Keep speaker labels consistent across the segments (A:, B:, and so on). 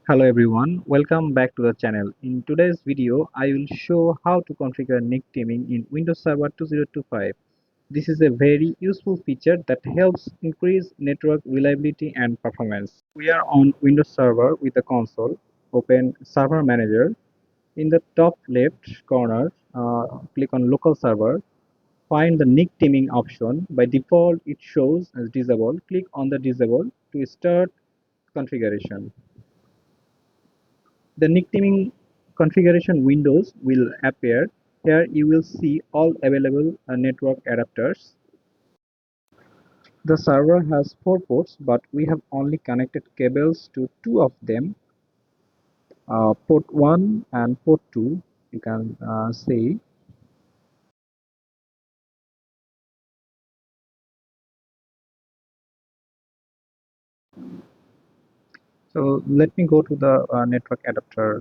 A: Hello everyone, welcome back to the channel. In today's video, I will show how to configure NIC Teaming in Windows Server 2025. This is a very useful feature that helps increase network reliability and performance. We are on Windows Server with the console. Open Server Manager. In the top left corner, click on Local Server. Find the NIC Teaming option. By default, it shows as disabled. Click on the disable to start configuration. The nicknaming configuration windows will appear. Here you will see all available network adapters. The server has 4 ports, but we have only connected cables to 2 of them, port 1 and port 2. You can see. So let me go to the network adapter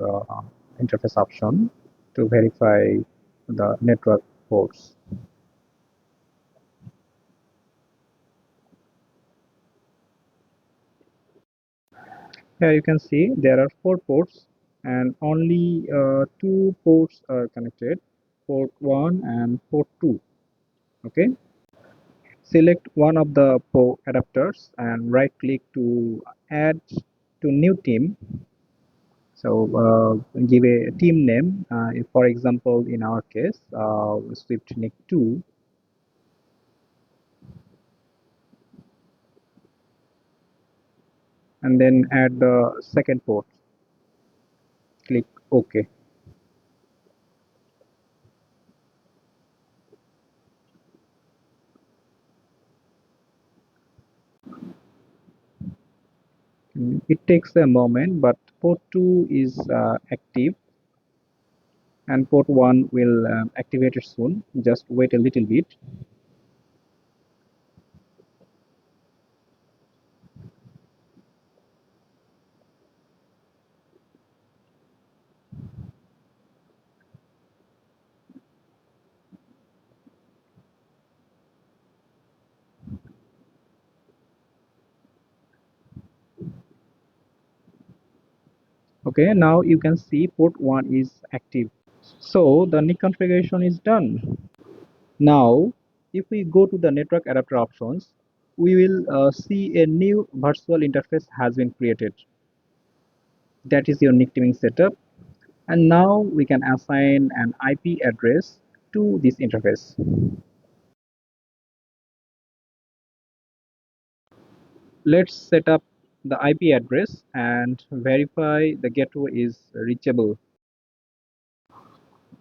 A: interface option to verify the network ports. Here you can see there are 4 ports and only 2 ports are connected, port 1 and port 2. Okay, select one of the port adapters and right click to add to new team. So give a team name, for example in our case Swift NIC 2, and then add the second port. Click OK. It takes a moment, but port 2 is active and port 1 will activate it soon. Just wait a little bit. Okay, now you can see port 1 is active. So the NIC configuration is done. Now if we go to the network adapter options, we will see a new virtual interface has been created. That is your NIC teaming setup, and now we can assign an IP address to this interface. Let's set up the IP address and verify the gateway is reachable.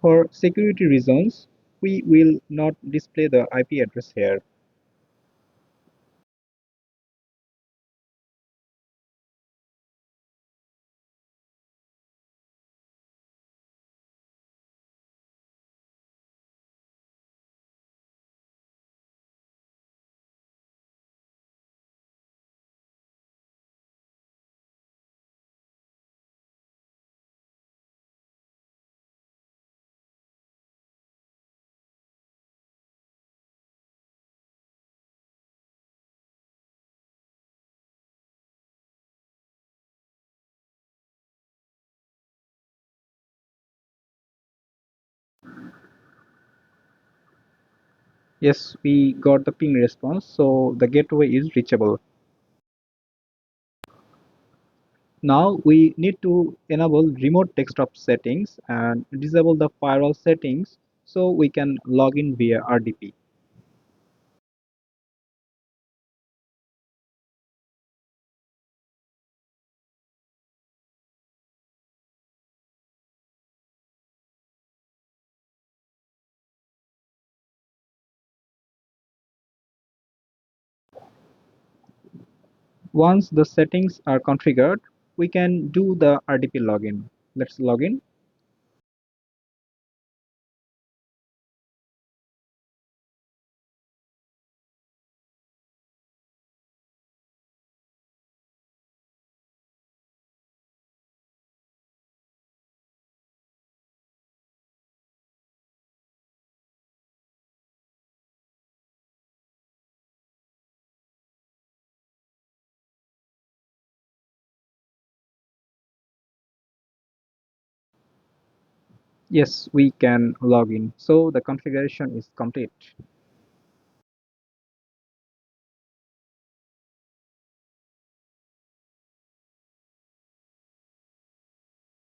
A: For security reasons, we will not display the IP address here. Yes, we got the ping response, so the gateway is reachable. Now we need to enable remote desktop settings and disable the firewall settings so we can log in via RDP. Once the settings are configured, we can do the RDP login. Let's log in. Yes, we can log in. So the configuration is complete.